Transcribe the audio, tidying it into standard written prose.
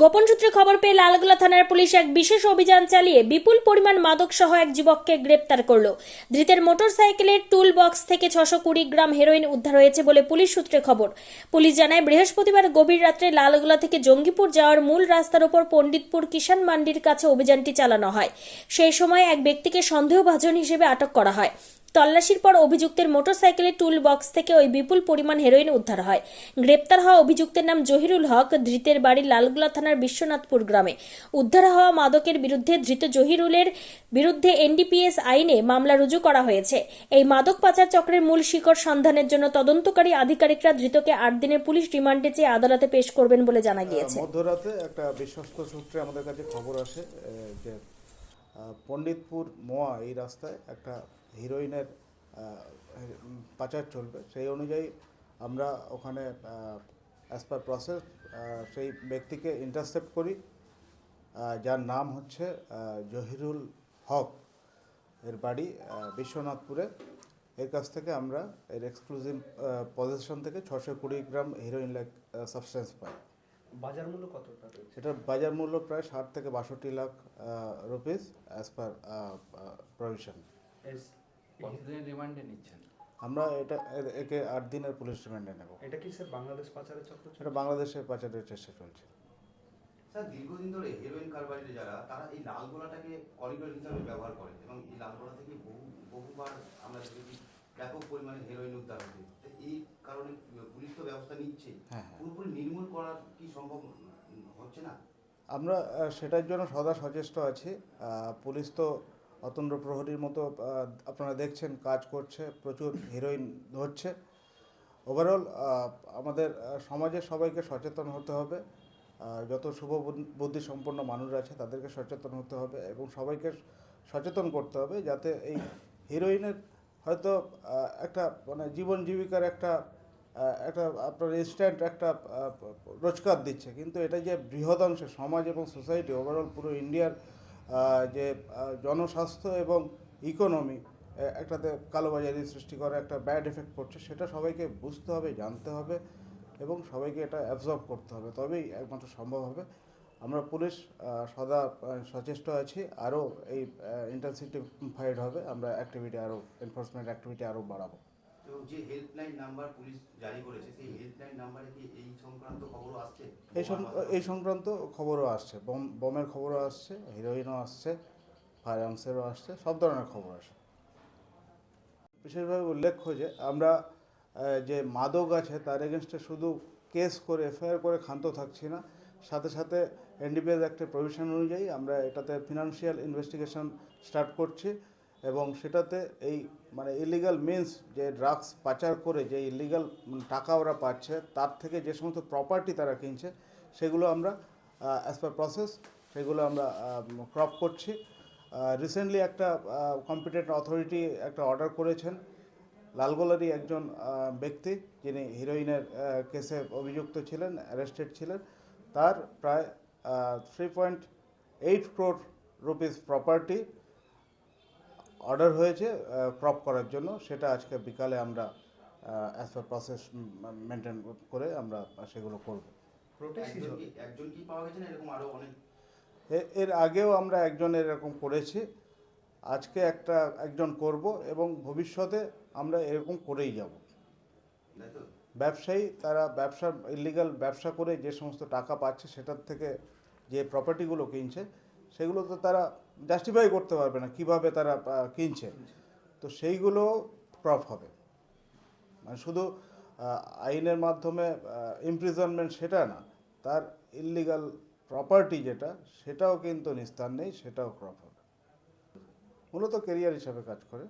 গোপন সূত্রে খবর পেয়ে লালগোলা থানার পুলিশ এক বিশেষ অভিযান চালিয়ে বিপুল পরিমাণ মাদক সহ এক যুবককে গ্রেপ্তার করল। ধৃতের মোটরসাইকেলের টুল বক্স থেকে 620 গ্রাম হেরোইন উদ্ধার হয়েছে বলে পুলিশ সূত্রে খবর। পুলিশ জানায়, বৃহস্পতিবার গভীর রাত্রে লালগোলা থেকে জঙ্গিপুর যাওয়ার মূল রাস্তার ওপর পণ্ডিতপুর কিষান মান্ডির কাছে অভিযানটি চালানো হয়। সেই সময় এক ব্যক্তিকে সন্দেহভাজন হিসেবে আটক করা হয়। তল্লাশির পর অভিযুক্তের মোটরসাইকেলের টুল বক্স থেকে ওই বিপুল পরিমাণ হেরোইন উদ্ধার হয়। গ্রেপ্তার হওয়া অভিযুক্তের নাম জহিরুল হক। ধৃতের বাড়ি লালগোলা থানার বিশ্বনাথপুর গ্রামে। উদ্ধার হওয়া মাদকের বিরুদ্ধে ধৃত জহিরুলের বিরুদ্ধে এনডিপিএস আইনে মামলা রুজু করা হয়েছে। এই মাদক পাচার চক্রের মূল শিকড় সন্ধানের জন্য তদন্তকারী আধিকারিকরা ধৃতকে 8 দিনের পুলিশ রিমান্ডে চেয়ে আদালতে পেশ করবেন বলে জানা গিয়েছে। মধ্যরাতে একটা বিশ্বস্ত সূত্রে আমাদের কাছে খবর আসে যে পণ্ডিতপুর মোয়া এই রাস্তায় একটা হিরোইনের পাচার চলবে। সেই অনুযায়ী আমরা ওখানে অ্যাজ পার প্রসেস সেই ব্যক্তিকে ইন্টারসেপ্ট করি, যার নাম হচ্ছে জহিরুল হক। এর বাড়ি বিশ্বনাথপুরে। এর কাছ থেকে আমরা এর এক্সক্লুসিভ পজিশন থেকে 620 গ্রাম হিরোইন লাইক সাবস্টেন্স পাই। বাজার মূল্য কত টাকা? এটার বাজার মূল্য প্রায় 60 থেকে 62 lakh rupees as per provision. কতদিনের রিমান্ডে নিচ্ছেন? আমরা একে 8 দিনের পুলিশ রিমান্ডে নেব। এটা কি স্যার বাংলাদেশ পাচারের চক্র? এটা বাংলাদেশে পাচারের চেষ্টা চলছে। স্যার, দীর্ঘদিন ধরে হেরোইন কারবারিরা যারা তারা এই লালগোলাটাকে করিডোর হিসাবে ব্যবহার করে এবং এই লালগোলা থেকে বহুবার আমরা দেখেছি ব্যাপক পরিমাণে হেরোইন উদ্ধার হচ্ছে। এই কারণে পুলিশ তো ব্যবস্থা নিচ্ছে, পুরোপুরি নির্মূল করা কি সম্ভব হচ্ছে না? আমরা সেটার জন্য সদা সচেষ্ট আছি। পুলিশ তো অতন্দ্র প্রহরীর মতো আপনারা দেখছেন কাজ করছে, প্রচুর হিরোইন ধরছে। ওভারঅল আমাদের সমাজের সবাইকে সচেতন হতে হবে। যত শুভ বুদ্ধি সম্পন্ন মানুষ আছে তাদেরকে সচেতন হতে হবে এবং সবাইকে সচেতন করতে হবে, যাতে এই হিরোইনের হয়তো একটা মানে জীবন জীবিকার একটা আপনার ইনস্ট্যান্ট একটা রোজগার দিচ্ছে, কিন্তু এটা যে বৃহদাংশে সমাজ এবং সোসাইটি ওভারঅল পুরো ইন্ডিয়ার যে জনস্বাস্থ্য এবং ইকোনমি একটাতে কালোবাজারি সৃষ্টি করে একটা ব্যাড এফেক্ট পড়ছে, সেটা সবাইকে বুঝতে হবে, জানতে হবে এবং সবাইকে এটা অ্যাবজর্ব করতে হবে, তবেই একমাত্র সম্ভব হবে। আমরা পুলিশ সদা সচেষ্ট আছি, আরও এই ইন্টেনসিফাইড হবে। আমরা অ্যাক্টিভিটি আরও এনফোর্সমেন্ট অ্যাক্টিভিটি আরও বাড়াবো। তো যে হেল্পলাইন নাম্বার পুলিশ জারি করেছে, সেই হেল্পলাইন নাম্বারে কি এই সংক্রান্ত খবরও আসছে? এই সংক্রান্ত খবরও আসছে, বমের খবরও আসছে, হিরোইনও আসছে, ফায়ার আর্মসেরও আসছে, সব ধরনের খবর আসে। বিশেষভাবে উল্লেখ্য যে আমরা যে মাদক আছে তার এগেনস্টে শুধু কেস করে এফআইআর করে ক্ষান্ত থাকছি না, সাথে সাথে এনডিপিএস অ্যাক্টের প্রভিশন অনুযায়ী আমরা এটাতে ফিনান্সিয়াল ইনভেস্টিগেশন স্টার্ট করছি এবং সেটাতে এই মানে ইলিগাল মিনস যে ড্রাগস পাচার করে যে ইলিগাল টাকা ওরা পাচ্ছে, তার থেকে যে সমস্ত প্রপার্টি তারা কিনছে সেগুলো আমরা অ্যাজ পার প্রসেস সেগুলো আমরা ক্রপ করছি। রিসেন্টলি একটা কম্পিটেন্ট অথরিটি একটা অর্ডার করেছেন। লালগোলারই একজন ব্যক্তি যিনি হিরোইনের কেসে অভিযুক্ত ছিলেন, অ্যারেস্টেড ছিলেন, তার প্রায় 3.8 crore রুপিস প্রপার্টি অর্ডার হয়েছে ক্রপ করার জন্য। সেটা আজকে বিকালে আমরা অ্যাজ পার প্রসেস মেনটেন করে আমরা সেগুলো করব। একজন কি পাওয়া গেছে না এরকম আরো অনেক? এর আগেও আমরা একজনের এরকম করেছি, আজকে একজন করব এবং ভবিষ্যতে আমরা এরকম করেই যাব। ব্যবসায়ী তারা ইলিগাল ব্যবসা করে যে সমস্ত টাকা পাচ্ছে সেটার থেকে যে প্রপার্টিগুলো কিনছে সেগুলো তো তারা জাস্টিফাই করতে পারবে না কিভাবে তারা কিনছে, তো সেইগুলো ক্রপ হবে। মানে শুধু আইনের মাধ্যমে ইমপ্রিজনমেন্ট সেটা না, তার ইলিগাল প্রপার্টি যেটা সেটাও কিন্তু নিস্তার নেই, সেটাও ক্রপ হবে। মূলত কেরিয়ার হিসাবে কাজ করে।